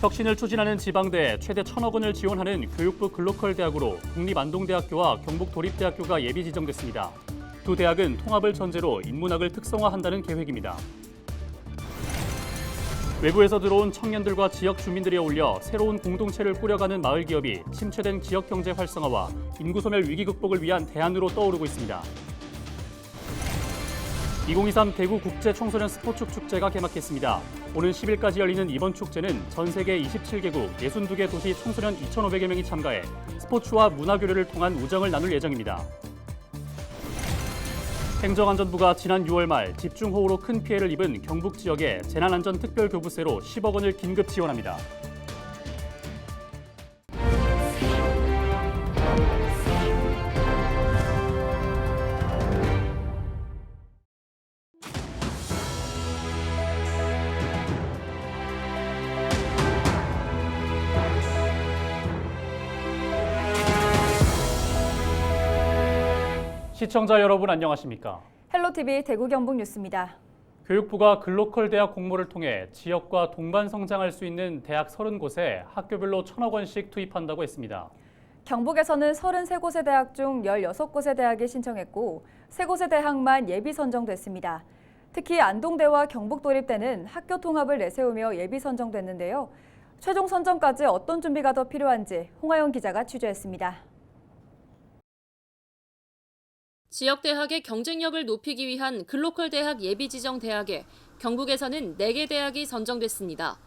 혁신을 추진하는 지방대 최대 1,000억 원을 지원하는 교육부 글로컬 대학으로 국립안동대학교와 경북도립대학교가 예비 지정됐습니다. 두 대학은 통합을 전제로 인문학을 특성화한다는 계획입니다. 외부에서 들어온 청년들과 지역 주민들이 어울려 새로운 공동체를 꾸려가는 마을 기업이 침체된 지역 경제 활성화와 인구 소멸 위기 극복을 위한 대안으로 떠오르고 있습니다. 2023 대구 국제 청소년 스포츠 축제가 개막했습니다. 오는 10일까지 열리는 이번 축제는 전 세계 27개국 62개 도시 청소년 2,500여 명이 참가해 스포츠와 문화 교류를 통한 우정을 나눌 예정입니다. 행정안전부가 지난 6월 말 집중호우로 큰 피해를 입은 경북 지역에 재난안전특별교부세로 10억 원을 긴급 지원합니다. 시청자 여러분 안녕하십니까? 헬로TV 대구 경북 뉴스입니다. 교육부가 글로컬 대학 공모를 통해 지역과 동반 성장할 수 있는 대학 30곳에 학교별로 1,000억 원씩 투입한다고 했습니다. 경북에서는 33곳의 대학 중 16곳의 대학이 신청했고 3곳의 대학만 예비 선정됐습니다. 특히 안동대와 경북도립대는 학교 통합을 내세우며 예비 선정됐는데요. 최종 선정까지 어떤 준비가 더 필요한지 홍하영 기자가 취재했습니다. 지역 대학의 경쟁력을 높이기 위한 글로컬 대학 예비 지정 대학에 경북에서는 4개 대학이 선정됐습니다.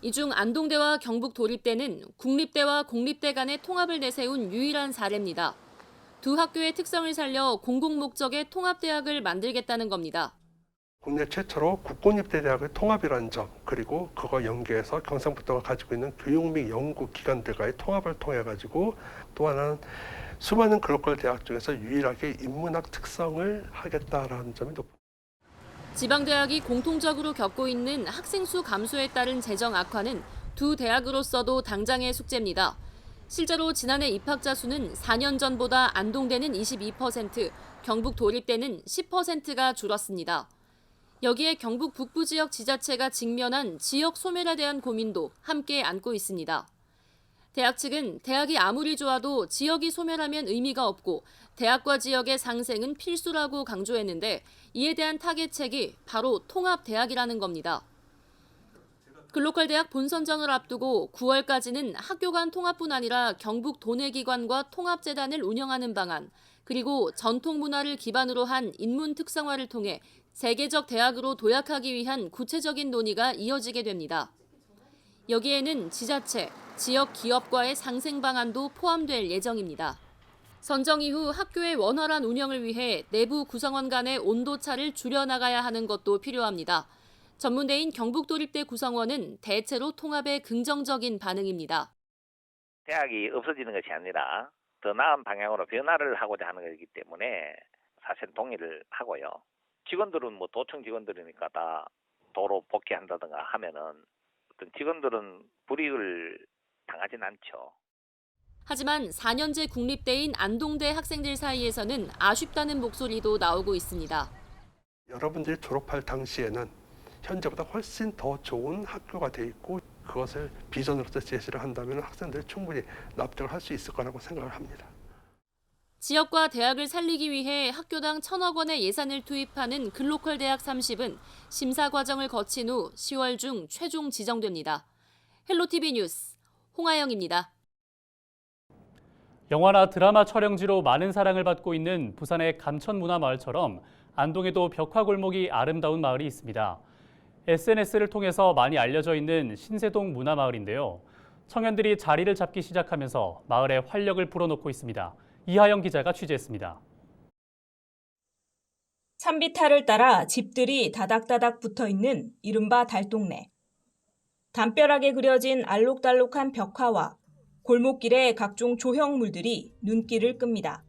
이 중 안동대와 경북도립대는 국립대와 공립대 간의 통합을 내세운 유일한 사례입니다. 두 학교의 특성을 살려 공공 목적의 통합대학을 만들겠다는 겁니다. 국내 최초로 국공립대 대학의 통합이라는 점, 그리고 그거 연계해서 경상북도가 가지고 있는 교육 및 연구 기관들과의 통합을 통해 가지고 또 하나는 수많은 글로컬 대학 중에서 유일하게 인문학 특성을 하겠다라는 점이 높습니다. 지방대학이 공통적으로 겪고 있는 학생 수 감소에 따른 재정 악화는 두 대학으로서도 당장의 숙제입니다. 실제로 지난해 입학자 수는 4년 전보다 안동대는 22%, 경북도립대는 10%가 줄었습니다. 여기에 경북 북부 지역 지자체가 직면한 지역 소멸에 대한 고민도 함께 안고 있습니다. 대학 측은 대학이 아무리 좋아도 지역이 소멸하면 의미가 없고 대학과 지역의 상생은 필수라고 강조했는데 이에 대한 타겟책이 바로 통합대학이라는 겁니다. 글로컬 대학 본선정을 앞두고 9월까지는 학교 간 통합뿐 아니라 경북 도내기관과 통합재단을 운영하는 방안, 그리고 전통 문화를 기반으로 한 인문 특성화를 통해 세계적 대학으로 도약하기 위한 구체적인 논의가 이어지게 됩니다. 여기에는 지자체, 지역 기업과의 상생 방안도 포함될 예정입니다. 선정 이후 학교의 원활한 운영을 위해 내부 구성원 간의 온도차를 줄여나가야 하는 것도 필요합니다. 전문대인 경북도립대 구성원은 대체로 통합에 긍정적인 반응입니다. 대학이 없어지는 것이 아니라 더 나은 방향으로 변화를 하고자 하는 것이기 때문에 사실 동의를 하고요. 직원들은 도청 직원들이니까 다 도로 복귀한다든가 하면은 어떤 직원들은 불이익을 당하진 않죠. 하지만 4년제 국립대인 안동대 학생들 사이에서는 아쉽다는 목소리도 나오고 있습니다. 여러분들이 졸업할 당시에는 현재보다 훨씬 더 좋은 학교가 돼 있고 그것을 비전으로서 제시를 한다면 학생들이 충분히 납득을 할 수 있을 거라고 생각을 합니다. 지역과 대학을 살리기 위해 학교당 1,000억 원의 예산을 투입하는 글로컬 대학 30은 심사 과정을 거친 후 10월 중 최종 지정됩니다. 헬로TV 뉴스 홍하영입니다. 영화나 드라마 촬영지로 많은 사랑을 받고 있는 부산의 감천문화마을처럼 안동에도 벽화골목이 아름다운 마을이 있습니다. SNS를 통해서 많이 알려져 있는 신세동 문화마을인데요. 청년들이 자리를 잡기 시작하면서 마을에 활력을 불어넣고 있습니다. 이하영 기자가 취재했습니다. 산비탈을 따라 집들이 다닥다닥 붙어있는 이른바 달동네. 담벼락에 그려진 알록달록한 벽화와 골목길의 각종 조형물들이 눈길을 끕니다.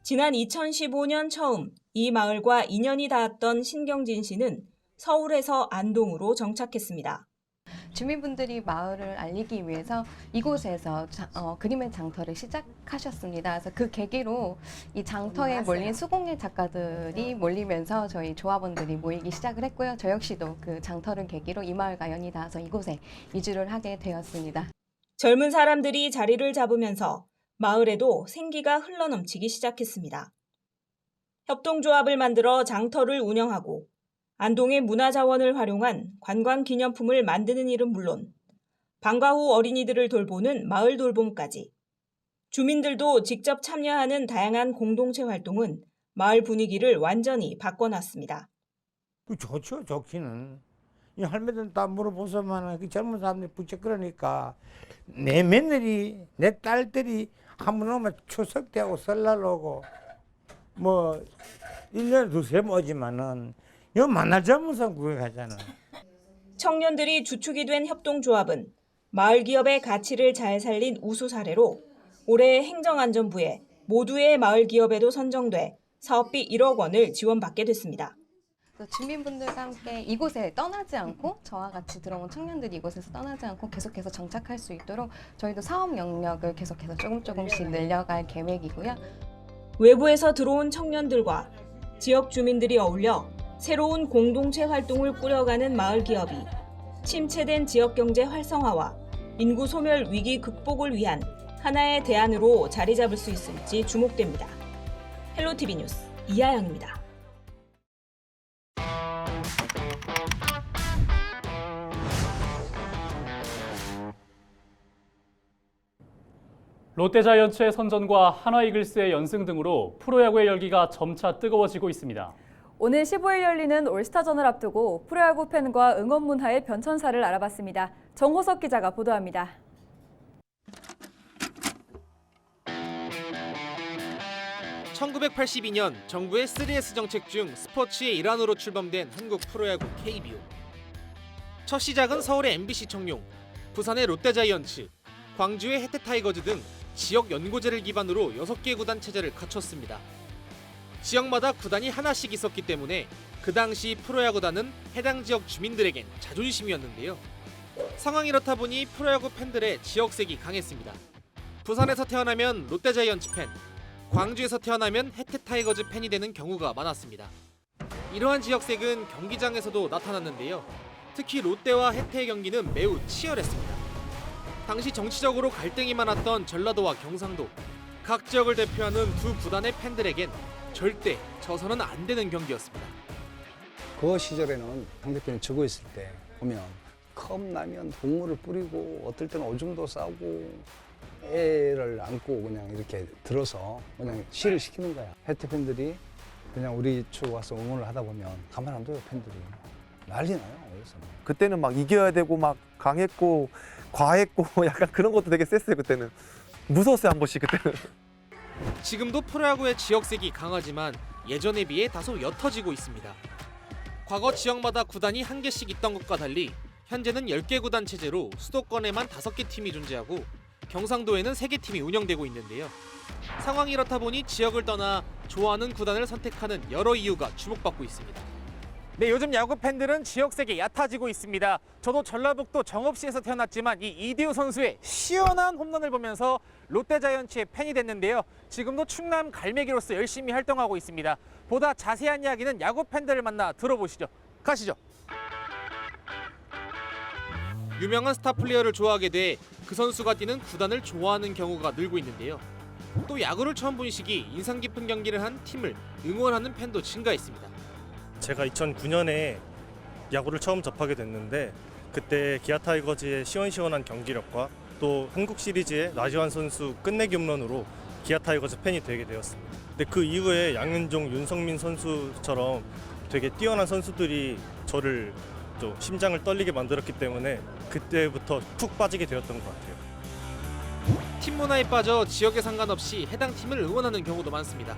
지난 2015년 처음 이 마을과 인연이 닿았던 신경진 씨는 서울에서 안동으로 정착했습니다. 주민분들이 마을을 알리기 위해서 이곳에서 그림의 장터를 시작하셨습니다. 그래서 그 계기로 이 장터에 몰린 수공예 작가들이 몰리면서 저희 조합원들이 모이기 시작을 했고요. 저 역시도 그 장터를 계기로 이 마을 가연이 닿아서 이곳에 이주를 하게 되었습니다. 젊은 사람들이 자리를 잡으면서 마을에도 생기가 흘러넘치기 시작했습니다. 협동조합을 만들어 장터를 운영하고 안동의 문화자원을 활용한 관광기념품을 만드는 일은 물론 방과 후 어린이들을 돌보는 마을 돌봄까지 주민들도 직접 참여하는 다양한 공동체 활동은 마을 분위기를 완전히 바꿔놨습니다. 좋죠, 좋기는. 이 할매들은 다 물어보서만 그 젊은 사람들이 부쩍 그러니까 내 며느리, 내 딸들이 한번 오면 추석 때하고 설날 오고 뭐 1년에 두세 번 오지만은 요 만날 전문상 구경하잖아. 청년들이 주축이 된 협동조합은 마을 기업의 가치를 잘 살린 우수 사례로 올해 행정안전부에 모두의 마을 기업에도 선정돼 사업비 1억 원을 지원받게 됐습니다. 주민분들과 함께 이곳에 떠나지 않고 저와 같이 들어온 청년들이 이곳에서 떠나지 않고 계속해서 정착할 수 있도록 저희도 사업 영역을 계속해서 조금씩 늘려갈 계획이고요. 외부에서 들어온 청년들과 지역 주민들이 어울려 새로운 공동체 활동을 꾸려가는 마을 기업이 침체된 지역 경제 활성화와 인구 소멸 위기 극복을 위한 하나의 대안으로 자리 잡을 수 있을지 주목됩니다. 헬로티비 뉴스 이하영입니다. 롯데자이언츠의 선전과 한화이글스의 연승 등으로 프로야구의 열기가 점차 뜨거워지고 있습니다. 오늘 15일 열리는 올스타전을 앞두고 프로야구 팬과 응원 문화의 변천사를 알아봤습니다. 정호석 기자가 보도합니다. (1982년) 정부의 3S 정책 중 스포츠의 일환으로 출범된 한국 프로야구 KBO. 첫 시작은 서울의 MBC 청룡, 부산의 롯데자이언츠, 광주의 해태타이거즈 등 지역 연고제를 기반으로 6개 구단 체제를 갖췄습니다. 지역마다 구단이 하나씩 있었기 때문에 그 당시 프로야구단은 해당 지역 주민들에겐 자존심이었는데요. 상황이 이렇다 보니 프로야구 팬들의 지역색이 강했습니다. 부산에서 태어나면 롯데자이언츠 팬, 광주에서 태어나면 해태타이거즈 팬이 되는 경우가 많았습니다. 이러한 지역색은 경기장에서도 나타났는데요. 특히 롯데와 해태의 경기는 매우 치열했습니다. 당시 정치적으로 갈등이 많았던 전라도와 경상도, 각 지역을 대표하는 두 구단의 팬들에겐 절대 져서는 안 되는 경기였습니다. 그 시절에는 상대편이 지고 있을 때 보면 컵라면 국물을 뿌리고 어떨 때는 오줌도 싸고 애를 안고 그냥 이렇게 들어서 그냥 시를 시키는 거야. 해태 팬들이 그냥 우리 쪽 와서 응원을 하다 보면 가만 안 둬요. 팬들이 난리 나요. 그래서 그때는 막 이겨야 되고 막 강했고 과했고 약간 그런 것도 되게 셌어요. 그때는 무서웠어요. 한 번씩 그때는. 지금도 프로야구의 지역색이 강하지만 예전에 비해 다소 옅어지고 있습니다. 과거 지역마다 구단이 한 개씩 있던 것과 달리 현재는 10개 구단 체제로 수도권에만 5개 팀이 존재하고 경상도에는 3개 팀이 운영되고 있는데요. 상황이 이렇다 보니 지역을 떠나 좋아하는 구단을 선택하는 여러 이유가 주목받고 있습니다. 네, 요즘 야구 팬들은 지역색이 얕아지고 있습니다. 저도 전라북도 정읍시에서 태어났지만 이 이대호 선수의 시원한 홈런을 보면서 롯데자이언츠의 팬이 됐는데요. 지금도 충남 갈매기로서 열심히 활동하고 있습니다. 보다 자세한 이야기는 야구 팬들을 만나 들어보시죠. 가시죠. 유명한 스타 플레이어를 좋아하게 돼 그 선수가 뛰는 구단을 좋아하는 경우가 늘고 있는데요. 또 야구를 처음 본 시기 인상 깊은 경기를 한 팀을 응원하는 팬도 증가했습니다. 제가 2009년에 야구를 처음 접하게 됐는데 그때 기아 타이거즈의 시원시원한 경기력과 또 한국 시리즈의 나지완 선수 끝내기 홈런으로 기아 타이거즈 팬이 되게 되었습니다. 근데 그 이후에 양현종, 윤성민 선수처럼 되게 뛰어난 선수들이 저를 또 심장을 떨리게 만들었기 때문에 그때부터 푹 빠지게 되었던 것 같아요. 팀 문화에 빠져 지역에 상관없이 해당 팀을 응원하는 경우도 많습니다.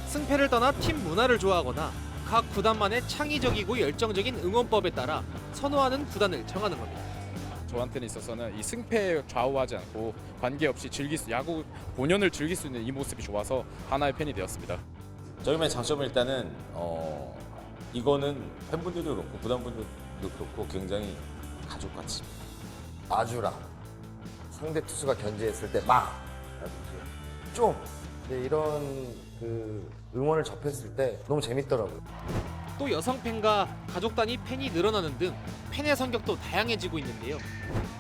승패를 떠나 팀 문화를 좋아하거나 각 구단만의 창의적이고 열정적인 응원법에 따라 선호하는 구단을 정하는 겁니다. 저한테는 있어서는 이 승패에 좌우하지 않고 관계없이 야구 본연을 즐길 수 있는 이 모습이 좋아서 하나의 팬이 되었습니다. 저희만의 장점은 일단은 이거는 팬분들도 그렇고 구단분들도 그렇고 굉장히 가족같이 마주라. 상대 투수가 견제했을 때 막, 좀 이런 그 응원을 접했을 때 너무 재밌더라고요. 또 여성 팬과 가족 단위 팬이 늘어나는 등 팬의 성격도 다양해지고 있는데요.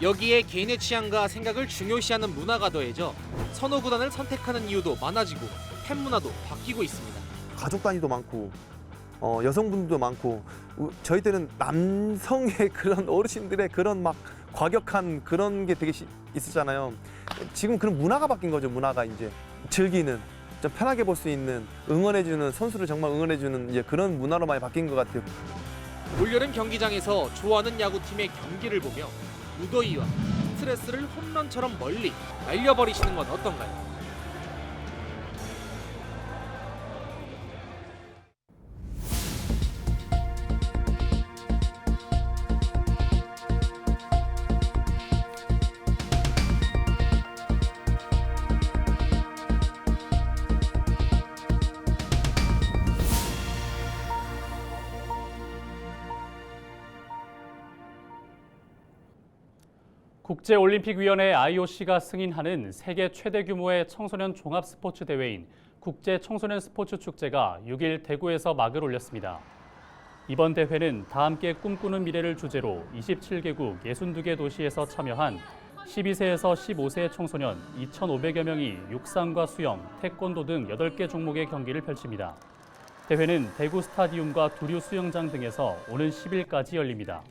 여기에 개인의 취향과 생각을 중요시하는 문화가 더해져 선호 구단을 선택하는 이유도 많아지고 팬 문화도 바뀌고 있습니다. 가족 단위도 많고 여성분들도 많고 저희 때는 남성의 그런 어르신들의 그런 막 과격한 그런 게 되게 있었잖아요. 지금 그런 문화가 바뀐 거죠. 문화가 이제 즐기는, 좀 편하게 볼 수 있는, 응원해주는, 선수를 정말 응원해주는 이제 그런 문화로 많이 바뀐 것 같아요. 올여름 경기장에서 좋아하는 야구팀의 경기를 보며 무더위와 스트레스를 홈런처럼 멀리 날려버리시는 건 어떤가요? 국제올림픽위원회 IOC가 승인하는 세계 최대 규모의 청소년 종합 스포츠 대회인 국제 청소년 스포츠 축제가 6일 대구에서 막을 올렸습니다. 이번 대회는 다 함께 꿈꾸는 미래를 주제로 27개국 62개 도시에서 참여한 12세에서 15세 청소년 2,500여 명이 육상과 수영, 태권도 등 8개 종목의 경기를 펼칩니다. 대회는 대구 스타디움과 두류 수영장 등에서 오는 10일까지 열립니다.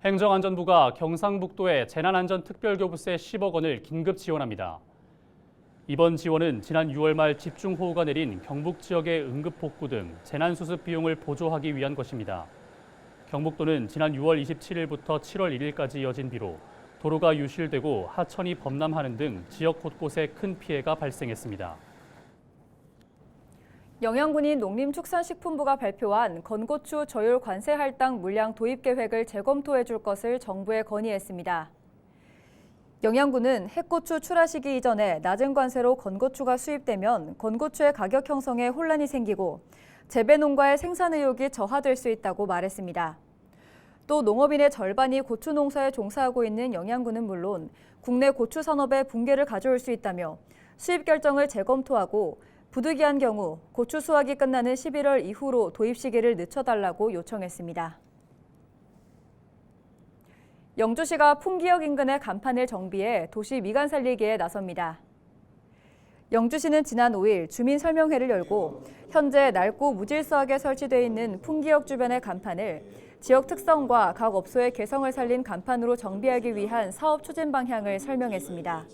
행정안전부가 경상북도에 재난안전특별교부세 10억 원을 긴급 지원합니다. 이번 지원은 지난 6월 말 집중호우가 내린 경북 지역의 응급복구 등 재난수습 비용을 보조하기 위한 것입니다. 경북도는 지난 6월 27일부터 7월 1일까지 이어진 비로 도로가 유실되고 하천이 범람하는 등 지역 곳곳에 큰 피해가 발생했습니다. 영양군인 농림축산식품부가 발표한 건고추 저율 관세 할당 물량 도입 계획을 재검토해 줄 것을 정부에 건의했습니다. 영양군은 핵고추 출하 시기 이전에 낮은 관세로 건고추가 수입되면 건고추의 가격 형성에 혼란이 생기고 재배 농가의 생산 의욕이 저하될 수 있다고 말했습니다. 또 농업인의 절반이 고추 농사에 종사하고 있는 영양군은 물론 국내 고추 산업의 붕괴를 가져올 수 있다며 수입 결정을 재검토하고 부득이한 경우 고추 수확이 끝나는 11월 이후로 도입 시기를 늦춰달라고 요청했습니다. 영주시가 풍기역 인근의 간판을 정비해 도시 미관 살리기에 나섭니다. 영주시는 지난 5일 주민설명회를 열고 현재 낡고 무질서하게 설치되어 있는 풍기역 주변의 간판을 지역 특성과 각 업소의 개성을 살린 간판으로 정비하기 위한 사업 추진 방향을 설명했습니다.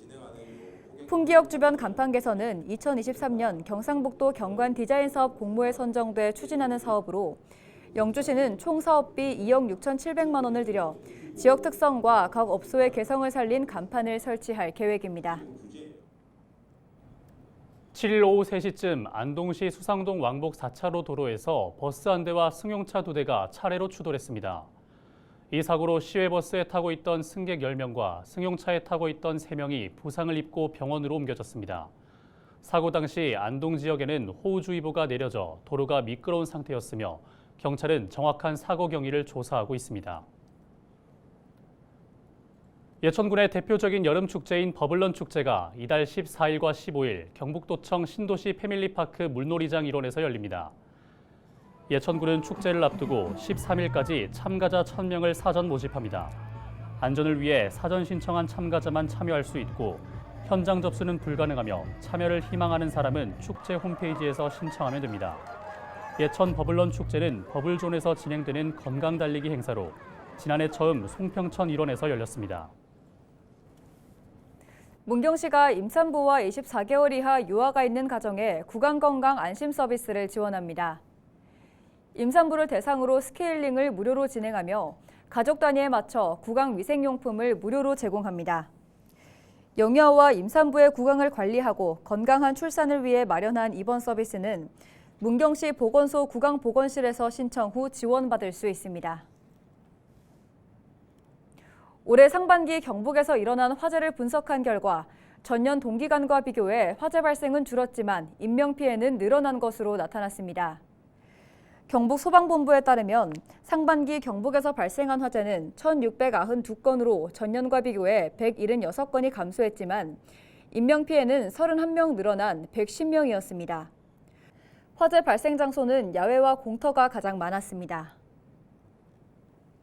풍기역 주변 간판 개선은 2023년 경상북도 경관 디자인 사업 공모에 선정돼 추진하는 사업으로 영주시는 총 사업비 2억 6,700만 원을 들여 지역 특성과 각 업소의 개성을 살린 간판을 설치할 계획입니다. 7일 오후 3시쯤 안동시 수상동 왕복 4차로 도로에서 버스 한 대와 승용차 2대가 차례로 추돌했습니다. 이 사고로 시외버스에 타고 있던 승객 10명과 승용차에 타고 있던 3명이 부상을 입고 병원으로 옮겨졌습니다. 사고 당시 안동 지역에는 호우주의보가 내려져 도로가 미끄러운 상태였으며 경찰은 정확한 사고 경위를 조사하고 있습니다. 예천군의 대표적인 여름 축제인 버블런 축제가 이달 14일과 15일 경북도청 신도시 패밀리파크 물놀이장 일원에서 열립니다. 예천군은 축제를 앞두고 13일까지 참가자 1,000명을 사전 모집합니다. 안전을 위해 사전 신청한 참가자만 참여할 수 있고 현장 접수는 불가능하며 참여를 희망하는 사람은 축제 홈페이지에서 신청하면 됩니다. 예천 버블런 축제는 버블존에서 진행되는 건강 달리기 행사로 지난해 처음 송평천 일원에서 열렸습니다. 문경시가 임산부와 24개월 이하 유아가 있는 가정에 구강건강 안심 서비스를 지원합니다. 임산부를 대상으로 스케일링을 무료로 진행하며 가족 단위에 맞춰 구강 위생용품을 무료로 제공합니다. 영유아와 임산부의 구강을 관리하고 건강한 출산을 위해 마련한 이번 서비스는 문경시 보건소 구강보건실에서 신청 후 지원받을 수 있습니다. 올해 상반기 경북에서 일어난 화재를 분석한 결과 전년 동기간과 비교해 화재 발생은 줄었지만 인명피해는 늘어난 것으로 나타났습니다. 경북소방본부에 따르면 상반기 경북에서 발생한 화재는 1,692건으로 전년과 비교해 176건이 감소했지만 인명피해는 31명 늘어난 110명이었습니다. 화재 발생 장소는 야외와 공터가 가장 많았습니다.